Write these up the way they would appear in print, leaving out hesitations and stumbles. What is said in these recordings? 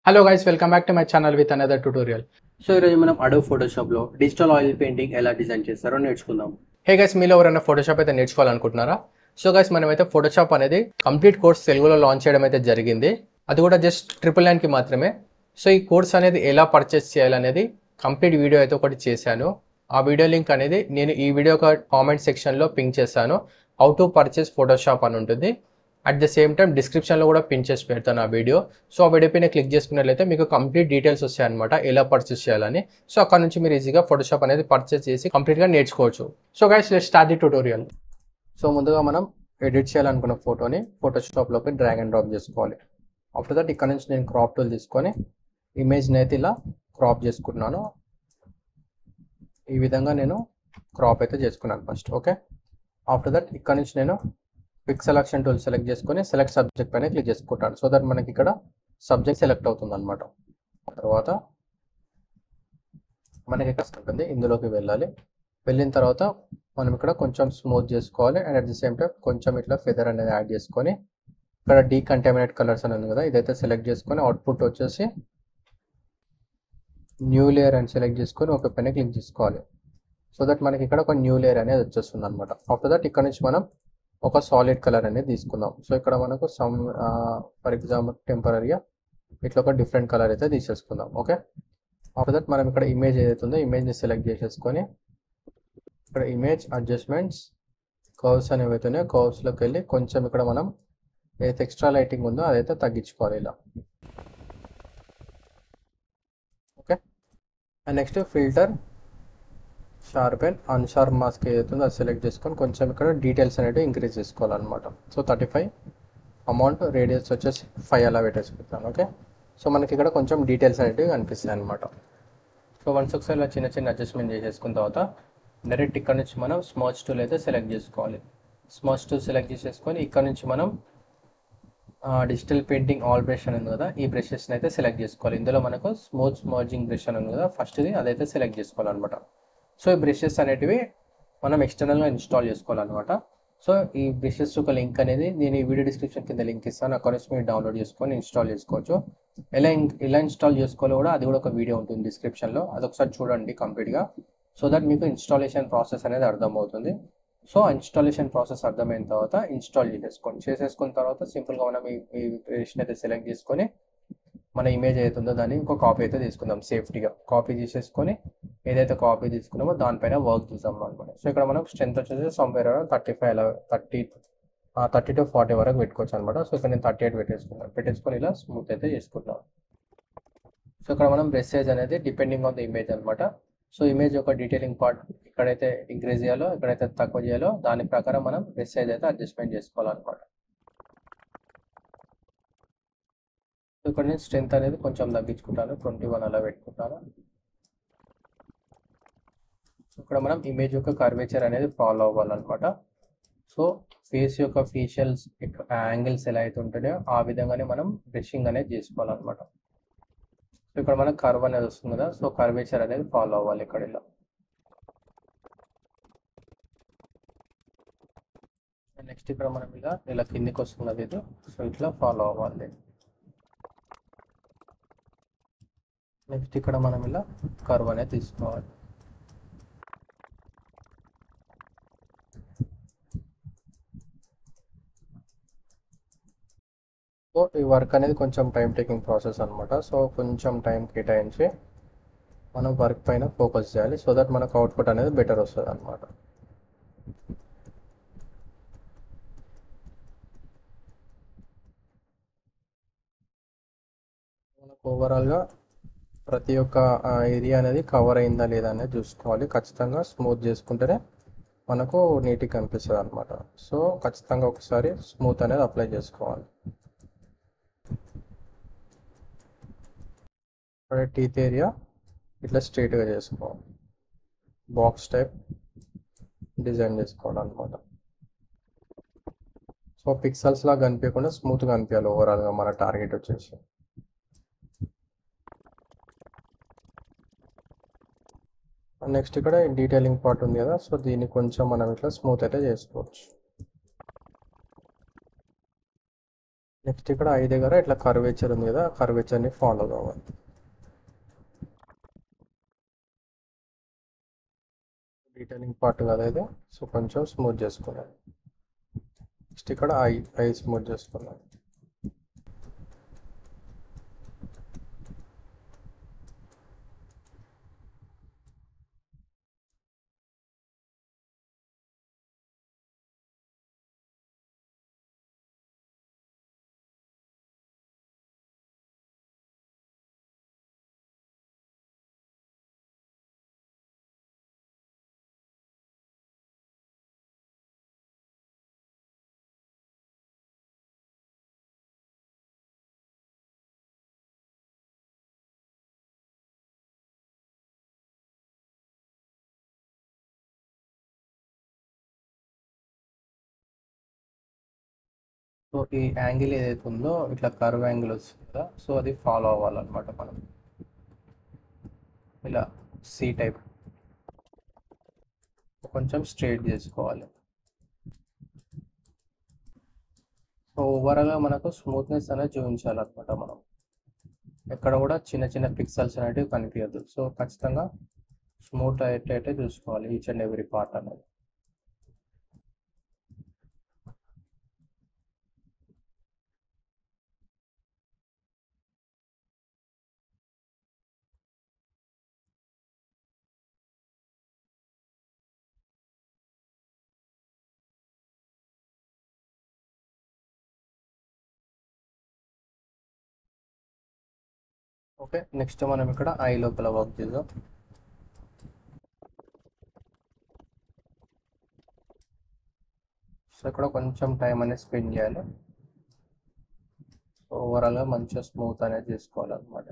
Hello guys, welcome back to my channel with another tutorial. So ఈరోజు మనం Adobe ఫోటోషాప్లో digital oil painting ఎలా design చేస్తారో నేర్చుకుందాం. Hey guys, మీలో ఎవరైనా ఫోటోషాప్ అయితే నేర్చుకోవాలనుకుంటున్నారా? సో గైస్, మనమైతే ఫోటోషాప్ అనేది కంప్లీట్ కోర్స్ తెలుగులో లాంచ్ చేయడం అయితే జరిగింది. అది కూడా జస్ట్ 999కి మాత్రమే. సో ఈ కోర్స్ అనేది ఎలా పర్చేస్ చేయాలనేది కంప్లీట్ వీడియో అయితే ఒకటి చేశాను. ఆ వీడియో లింక్ అనేది నేను ఈ వీడియో ఒక కామెంట్ సెక్షన్లో పింక్ చేశాను. హౌ టు పర్చేస్ ఫోటోషాప్ అని ఉంటుంది. అట్ ద సేమ్ టైం డిస్క్రిప్షన్లో కూడా పిన్ చేసి పెడతాను ఆ వీడియో. సో ఆ వీడియో పైన క్లిక్ చేసుకున్నట్లయితే మీకు కంప్లీట్ డీటెయిల్స్ వస్తాయి అనమాట, ఎలా పర్చేస్ చేయాలని. సో అక్కడ నుంచి మీరు ఈజీగా ఫోటోషాప్ అనేది పర్చేస్ చేసి కంప్లీట్గా నేర్చుకోవచ్చు. So guys, let's start the tutorial. So ముందుగా మనం ఎడిట్ చేయాలనుకున్న ఫోటోని ఫోటోషాప్లోకి డ్రాగ్ అండ్ డ్రాప్ చేసుకోవాలి. ఆఫ్టర్ దట్ ఇక్కడ నుంచి నేను క్రాప్ టూల్ తీసుకొని ఇమేజ్ని అయితే ఇలా క్రాప్ చేసుకున్నాను. ఈ విధంగా నేను క్రాప్ అయితే చేసుకున్నాను ఫస్ట్. ఓకే, ఆఫ్టర్ దట్ ఇక్కడ నుంచి నేను క్విక్ సెలక్షన్ టూల్ సెలెక్ట్ చేసుకొని సెలెక్ట్ సబ్జెక్ట్ పైన క్లిక్ చేసుకుంటాను. సో దట్ మనకి ఇక్కడ సబ్జెక్ట్ సెలెక్ట్ అవుతుంది అనమాట. తర్వాత మనకి ఇక్కడ ఉంటుంది, ఇందులోకి వెళ్ళాలి. వెళ్ళిన తర్వాత మనం ఇక్కడ కొంచెం స్మూత్ చేసుకోవాలి and at the same time కొంచెం ఇట్లా ఫెదర్ అనేది యాడ్ చేసుకొని ఇక్కడ డీకంటామినేట్ కలర్స్ అని ఉంది కదా, ఇదైతే సెలెక్ట్ చేసుకొని అవుట్పుట్ వచ్చేసి న్యూ లేయర్ అని సెలెక్ట్ చేసుకొని ఒక పైన క్లిక్ చేసుకోవాలి. సో దట్ మనకి ఇక్కడ ఒక న్యూ లేయర్ అనేది వచ్చేస్తుంది అనమాట. ఆఫ్టర్ దట్ ఇక్కడ నుంచి మనం ఒక సాలిడ్ కలర్ అనేది తీసుకుందాం. సో ఇక్కడ మనకు ఫర్ ఎగ్జాంపుల్ టెంపరీగా ఇట్లా ఒక డిఫరెంట్ కలర్ అయితే తీసేసుకుందాం. ఓకే, ఆఫ్టర్ దట్ మనం ఇక్కడ ఇమేజ్ ఏదైతే ఉందో ఇమేజ్ని సెలెక్ట్ చేసేసుకొని ఇక్కడ ఇమేజ్ అడ్జస్ట్మెంట్స్ కర్వ్స్ అనేవి అవుతున్నాయి, కర్వ్స్లోకి వెళ్ళి కొంచెం ఇక్కడ మనం ఏదైతే ఎక్స్ట్రా లైటింగ్ ఉందో అదైతే తగ్గించుకోవాలి ఇలా. Okay, and next filter sharpen అన్షార్ప్ mask ఏదైతుందో అది సెలెక్ట్ చేసుకొని కొంచెం ఇక్కడ డీటెయిల్స్ అనేవి ఇంక్రీజ్ చేసుకోవాలన్నమాట. సో 35 అమౌంట్, రేడియస్ వచ్చేసి 5 అలా పెట్టేసుకుంటాను. ఓకే, సో మనకి ఇక్కడ కొంచెం డీటెయిల్స్ అనేవి కనిపిస్తాయి అనమాట. సో వన్స్ ఒకసారి ఇలా చిన్న చిన్న అడ్జస్ట్మెంట్ చేసేసుకున్న తర్వాత డైరెక్ట్ ఇక్కడ నుంచి మనం స్మర్చ్ టూల్ అయితే సెలెక్ట్ చేసుకోవాలి. స్మర్చ్ టూల్ సెలెక్ట్ చేసేసుకొని ఇక్కడ నుంచి మనం డిజిటల్ పెయింటింగ్ ఆల్ బ్రష్ అని ఉంది కదా, ఈ బ్రషెస్ని అయితే సెలెక్ట్ చేసుకోవాలి. ఇందులో మనకు స్మూత్ స్మర్జింగ్ బ్రష్ అని ఉంది కదా, ఫస్ట్ది అదైతే సెలెక్ట్ చేసుకోవాలన్నమాట. సో ఈ బ్రషెస్ అనేటివి మనం ఎక్స్టర్నల్గా ఇన్స్టాల్ చేసుకోవాలన్నమాట. సో ఈ బ్రషెస్ ఒక లింక్ అనేది నేను ఈ వీడియో డిస్క్రిప్షన్ కింద లింక్ ఇస్తాను, అక్కడ నుంచి మీరు డౌన్లోడ్ చేసుకొని ఇన్స్టాల్ చేసుకోవచ్చు. ఎలా ఇన్స్టాల్ చేసుకోవాలో కూడా అది కూడా ఒక వీడియో ఉంటుంది డిస్క్రిప్షన్లో, అది ఒకసారి చూడండి కంప్లీట్గా. సో దట్ మీకు ఇన్స్టాలేషన్ ప్రాసెస్ అనేది అర్థమవుతుంది. సో ఇన్స్టాలేషన్ ప్రాసెస్ అర్థమైన తర్వాత ఇన్స్టాల్ చేసేసుకున్న తర్వాత సింపుల్గా మనం ఈ బ్రష్ని అయితే సెలెక్ట్ చేసుకొని మన ఇమేజ్ ఏదైతుందో దాన్ని ఇంకో కాపీ అయితే తీసుకుందాం. సేఫ్టీగా కాపీ తీసేసుకొని ఏదైతే కాపీ తీసుకున్నామో దానిపైన వర్క్ చేద్దాం అనమాట. సో ఇక్కడ మనం స్ట్రెంత్ వచ్చేసి సమ్వేర్ 35 అలా 30 to 40 వరకు పెట్టుకోవచ్చు అనమాట. సో ఇక్కడ నేను 38 పెట్టేసుకొని ఇలా స్మూత్ అయితే చేసుకుంటాం. సో ఇక్కడ మనం బ్రష్ సైజ్ అనేది డిపెండింగ్ ఆన్ ద ఇమేజ్ అనమాట. సో ఇమేజ్ యొక్క డీటెయిలింగ్ పార్ట్ ఎక్కడైతే ఇంక్రీజ్ చేయాలో ఎక్కడైతే తక్కువ చేయాలో దాని ప్రకారం మనం బ్రష్ సైజ్ అయితే అడ్జస్ట్మెంట్ చేసుకోవాలన్నమాట. సో ఇక్కడ నేను స్ట్రెంత్ అనేది కొంచెం తగ్గించుకుంటాను, 21 అలా పెట్టుకుంటాను. సో ఇక్కడ మనం ఇమేజ్ యొక్క కర్వేచర్ అనేది ఫాలో అవ్వాలన్నమాట. సో ఫేస్ యొక్క ఫీషియల్స్ యాంగిల్స్ ఎలా అయితే ఉంటుందో ఆ విధంగానే మనం బ్రషింగ్ అనేది చేసుకోవాలన్నమాట. సో ఇక్కడ మనకు కర్వ్ అనేది వస్తుంది కదా, సో కర్వేచర్ అనేది ఫాలో అవ్వాలి ఇక్కడ ఇలా. నెక్స్ట్ ఇక్కడ మనం ఇలా కిందికి వస్తున్నది ఇది, సో ఇట్లా ఫాలో అవ్వాలి. నెక్స్ట్ ఇక్కడ మనం ఇలా కర్వ్ అనేది తీసుకోవాలి. సో ఈ వర్క్ అనేది కొంచెం టైం టేకింగ్ ప్రాసెస్ అనమాట. సో కొంచెం టైం కేటాయించి మనం వర్క్ పైన ఫోకస్ చేయాలి, సో దట్ మనకు అవుట్పుట్ అనేది బెటర్ వస్తుంది అనమాట. మనకు ఓవరాల్గా ప్రతి ఒక్క ఏరియా అనేది కవర్ అయిందా లేదా అనేది చూసుకోవాలి. ఖచ్చితంగా స్మూత్ చేసుకుంటేనే మనకు నీట్గా కనిపిస్తుంది అనమాట. సో ఖచ్చితంగా ఒకసారి స్మూత్ అనేది అప్లై చేసుకోవాలి. ఇక్కడ టీత్ ఏరియా ఇట్లా స్ట్రైట్గా చేసుకోవాలి, బాక్స్ టైప్ డిజైన్ చేసుకోవాలన్నమాట. సో పిక్సెల్స్ లాగా కనిపించకుండా స్మూత్గా కనిపించాలి ఓవరాల్గా మన టార్గెట్ వచ్చేసి. నెక్స్ట్ ఇక్కడ డీటెయిలింగ్ పార్ట్ ఉంది కదా, సో దీన్ని కొంచెం మనం ఇట్లా స్మూత్ అయితే చేసుకోవచ్చు. నెక్స్ట్ ఇక్కడ ఐ దగ్గర ఇట్లా కర్వేచర్ ఉంది కదా, కర్వేచర్ని ఫాలో కావాలి. డీటెయిలింగ్ పార్ట్ కదా ఇది, సో కొంచెం స్మూత్ చేసుకున్నాను. నెక్స్ట్ ఇక్కడ ఐ స్మూత్ చేసుకున్నాను. సో ఈ యాంగిల్ ఏదైతే ఉందో ఇట్లా కర్వ్ యాంగిల్ వస్తుంది కదా, సో అది ఫాలో అవ్వాలన్నమాట మనం. ఇలా సి టైప్ కొంచెం స్ట్రైట్ చేసుకోవాలి. సో ఓవరాల్గా మనకు స్మూత్నెస్ అనేది చూపించాలన్నమాట మనం. ఎక్కడ కూడా చిన్న చిన్న పిక్సెల్స్ అనేటివి కనిపించద్దు. సో ఖచ్చితంగా స్మూత్ అయ్యేటట్టే చూసుకోవాలి ఈచ్ అండ్ ఎవ్రీ పార్ట్ అనేది. ఓకే, నెక్స్ట్ మనం ఇక్కడ ఐ లోపల వర్క్ చేద్దాం. సో ఇక్కడ కొంచెం టైం అనేది స్పెండ్ చేయాలి. సో ఓవరాల్గా మంచిగా స్మూత్ అనేది చేసుకోవాలన్నమాట.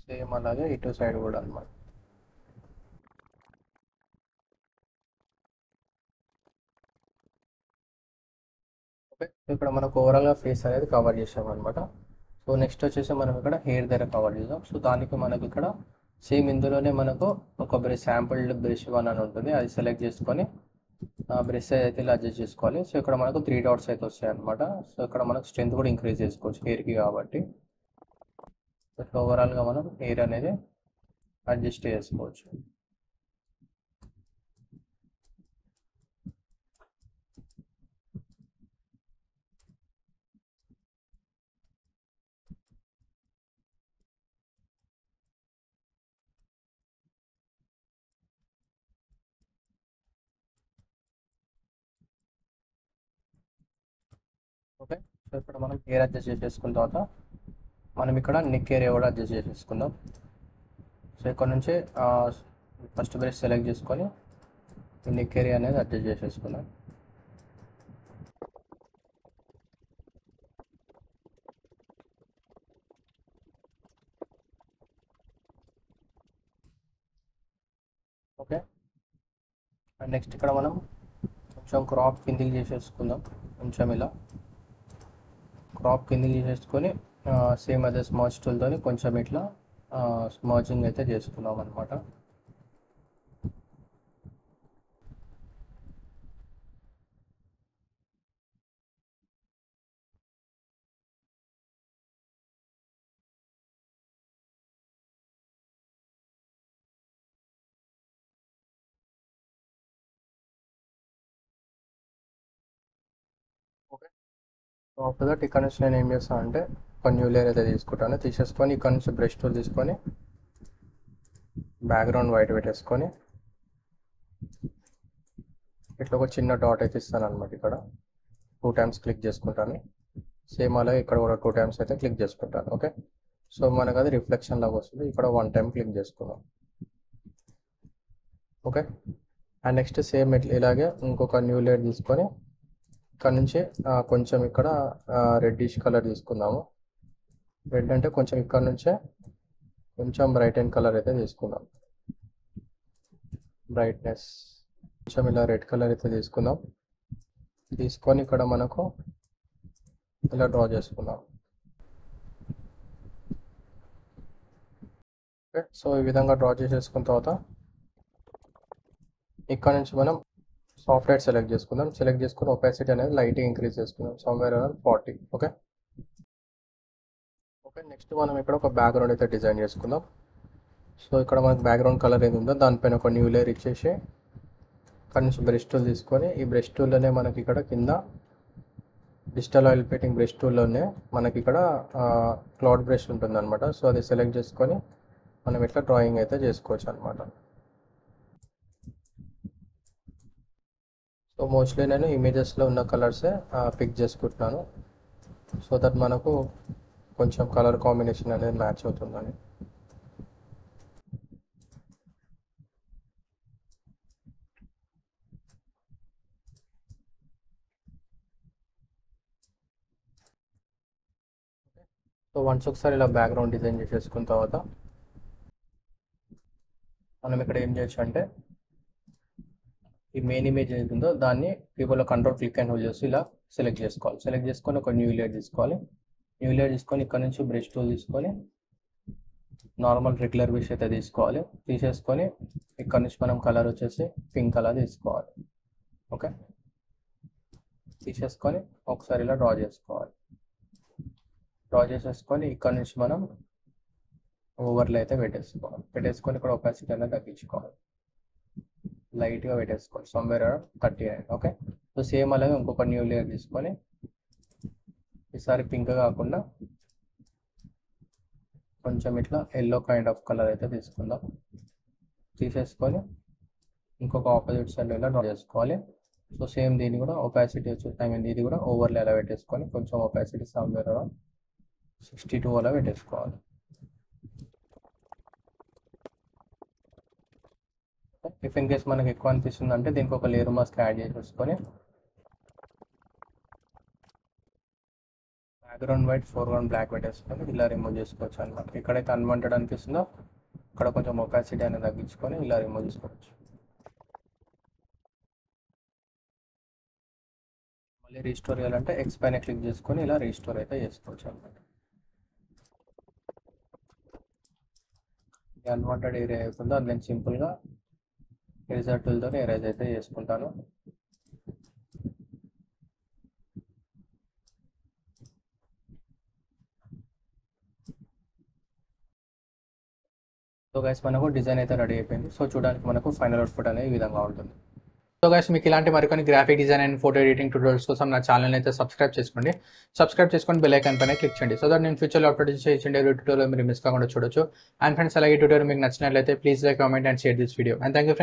సేమ్ అలాగే ఇటు సైడ్ కూడా అనమాట. ఓకే, ఇక్కడ మనకు ఓవరాల్గా ఫేస్ అనేది కవర్ చేసాం అనమాట. సో నెక్స్ట్ వచ్చేసి మనం ఇక్కడ హెయిర్ దగ్గర కవర్ చేద్దాం. సో దానికి మనకి ఇక్కడ సేమ్ ఇందులోనే మనకు ఒక బ్రష్ శాంపుల్డ్ బ్రష్ వన్ అని ఉంటుంది, అది సెలెక్ట్ చేసుకొని బ్రష్ అయితే ఇలా అడ్జస్ట్ చేసుకోవాలి. సో ఇక్కడ మనకు 3 డాట్స్ అయితే వస్తాయి అనమాట. సో ఇక్కడ మనకు స్ట్రెంత్ కూడా ఇంక్రీజ్ చేసుకోవచ్చు హెయిర్కి కాబట్టి. సో ఓవరాల్గా మనం హెయిర్ అనేది అడ్జస్ట్ చేసుకోవచ్చు. ఓకే, సో ఇక్కడ మనం హెయిర్ అడ్జస్ట్ చేసేసుకున్న తర్వాత మనం ఇక్కడ నెక్ ఏరియా కూడా అడ్జస్ట్ చేసేసుకుందాం. సో ఇక్కడ నుంచి ఫస్ట్ బ్రష్ సెలెక్ట్ చేసుకొని నెక్ ఏరియా అనేది అడ్జస్ట్ చేసేసుకుందాం. ఓకే, అండ్ నెక్స్ట్ ఇక్కడ మనం కొంచెం క్రాప్ కిందికి చేసేసుకుందాం. కొంచెం ఇలా క్రాప్ కిందికి చేసేసుకొని సేమ్ అదే స్మాచ్ టూల్తో కొంచెం ఇట్లా స్మాచింగ్ అయితే చేసుకుందాం అనమాట. ఓకే, సో ఆఫ్టర్ దట్ ఇక్కడ నుంచి నేను ఏం చేస్తాను అంటే ఒక న్యూ లేయర్ అయితే తీసుకుంటాను. తీసేసుకొని ఇక్కడ నుంచి బ్రష్ టూల్ తీసుకొని బ్యాక్గ్రౌండ్ వైట్ పెట్టేసుకొని ఇట్లా ఒక చిన్న డాట్ అయితే ఇస్తాను అనమాట. ఇక్కడ 2 టైమ్స్ క్లిక్ చేసుకుంటాను. సేమ్ అలాగే ఇక్కడ కూడా 2 టైమ్స్ అయితే క్లిక్ చేసుకుంటాను. ఓకే, సో మనకు అది రిఫ్లెక్షన్ లాగా వస్తుంది. ఇక్కడ 1 టైం క్లిక్ చేసుకుందాం. ఓకే, అండ్ నెక్స్ట్ సేమ్ ఇలాగే ఇంకొక న్యూ లేయర్ తీసుకొని ఇక్కడ నుంచి కొంచెం ఇక్కడ రెడ్డిష్ కలర్ తీసుకుందాము. రెడ్ అంటే కొంచెం ఇక్కడ నుంచే కొంచెం బ్రైట్ అండ్ కలర్ అయితే తీసుకుందాం. బ్రైట్నెస్ కొంచెం ఇలా రెడ్ కలర్ అయితే తీసుకుందాం. తీసుకొని ఇక్కడ మనకు ఇలా డ్రా చేసుకుందాం. ఓకే, సో ఈ విధంగా డ్రా చేసేసుకున్న తర్వాత ఇక్కడ నుంచి మనం సాఫ్ట్వేర్ సెలెక్ట్ చేసుకుందాం. సెలెక్ట్ చేసుకుని ఒపాసిటీ అనేది లైట్గా ఇంక్రీజ్ చేసుకుందాం, somewhere around 40. Okay okay next మనం ఇక్కడ ఒక బ్యాక్గ్రౌండ్ అయితే డిజైన్ చేసుకుందాం. సో ఇక్కడ మనకు బ్యాక్గ్రౌండ్ కలర్ ఏది ఉందో దానిపైన ఒక న్యూ లేయర్ ఇచ్చేసి ఇక్కడ నుంచి బ్రష్ టూల్ తీసుకొని ఈ బ్రష్ టూల్లోనే మనకి ఇక్కడ కింద డిజిటల్ ఆయిల్ పెయింటింగ్ బ్రష్ టూల్లోనే మనకి ఇక్కడ క్లౌడ్ బ్రష్ ఉంటుంది అనమాట. సో అది సెలెక్ట్ చేసుకొని మనం ఇట్లా డ్రాయింగ్ అయితే చేసుకోవచ్చు అనమాట. సో మోస్ట్లీ నేను ఇమేజెస్లో ఉన్న కలర్సే పిక్ చేసుకుంటున్నాను, సో దట్ మనకు కొంచెం కలర్ కాంబినేషన్ అనేది మ్యాచ్ అవుతుందని. సో వన్స్ ఒకసారి ఇలా బ్యాక్గ్రౌండ్ డిజైన్ చేసేసుకున్న తర్వాత మనం ఇక్కడ ఏం చేయొచ్చు అంటే ఈ మెయిన్ ఇమేజ్ ఏది ఉందో దాన్ని కీబోర్డ్లో కంట్రోల్ క్లిక్ అండ్ హోల్డ్ చేసి ఇలా సెలెక్ట్ చేసుకోవాలి. సెలెక్ట్ చేసుకొని ఒక న్యూ లేయర్ తీసుకోవాలి. న్యూ లేయర్ తీసుకొని ఇక్కడ నుంచి బ్రష్ టూల్ తీసుకొని నార్మల్ రెగ్యులర్ బ్రష్ అయితే తీసుకోవాలి. తీసేసుకొని ఇక్కడ నుంచి మనం కలర్ వచ్చేసి పింక్ కలర్ తీసుకోవాలి. ఓకే తీసేసుకొని ఒకసారి ఇలా డ్రా చేసుకోవాలి. డ్రా చేసేసుకొని ఇక్కడ నుంచి మనం ఓవర్లే అయితే పెట్టేసుకొని ఇక్కడ ఒపాసిటీ అనేది తగ్గించుకోవాలి, లైట్గా పెట్టేసుకోవాలి, somewhere around 39. Okay so same అలాగే ఇంకొక న్యూ లేయర్ తీసుకొని ఈసారి పింక్ కాకుండా కొంచెం ఇట్లా ఎల్లో కైండ్ ఆఫ్ కలర్ అయితే తీసుకుందాం. తీసేసుకొని ఇంకొక ఆపోజిట్ సైడ్ ఇలా డ్రా చేసుకోవాలి. సో సేమ్ దీన్ని కూడా ఒపాసిటీ వచ్చి ఇది కూడా ఓవర్లే అలా పెట్టేసుకొని కొంచెం ఒపాసిటీ సమ్వేర్ అరౌండ్ 62 అలా పెట్టేసుకోవాలి. ఇఫ్ ఇన్ కేస్ మనకి ఎక్కువ అనిపిస్తుంది అంటే దీనికి ఒక లేయర్ మాస్క్ యాడ్ చేసేసుకొని బ్యాక్గ్రౌండ్ వైట్ ఫోర్గ్రౌండ్ బ్లాక్ పెట్టేసుకొని ఇలా రిమూవ్ చేసుకోవచ్చు అనమాట. ఎక్కడైతే అన్వాంటెడ్ అనిపిస్తుందో అక్కడ కొంచెం ఒపాసిటీ అనేది తగ్గించుకొని ఇలా రిమూవ్ చేసుకోవచ్చు. మళ్ళీ రీస్టోర్ చేయాలంటే ఎక్స్ పైన క్లిక్ చేసుకొని ఇలా రీస్టోర్ అయితే చేసుకోవచ్చు అనమాట. అన్వాంటెడ్ ఏరియా అవుతుందో అది నేను సింపుల్గా ఎరేజర్ టూల్తో ఎరేజ్ అయితే చేసుకుంటాను. సో గైస్ మనకు డిజైన్ అయితే రెడీ అయిపోయింది. సో చూడడానికి మనకు ఫైనల్ అవుట్పుట్ అనేది ఈ విధంగా ఉంటుంది. సో గైస్ మీకు ఇలాంటి మరికొన్ని graphic design and photo editing tutorials కోసం నా ఛానల్ అయితే సబ్స్క్రైబ్ చేసుకోండి. సబ్స్క్రైబ్ చేసుకొని బెల్ ఐకాన్ పైన క్లిక్ చేయండి, సో దట్ నేను ఫ్యూచర్లో అప్లోడ్ చేసే ట్యూటోరియల్ మీరు మిస్ కాకుండా చూడొచ్చు. అండ్ ఫ్రెండ్స్ అలాగే ట్యూటోరియల్ మీకు నచ్చినట్లయితే please like, comment and share this video. And thank you.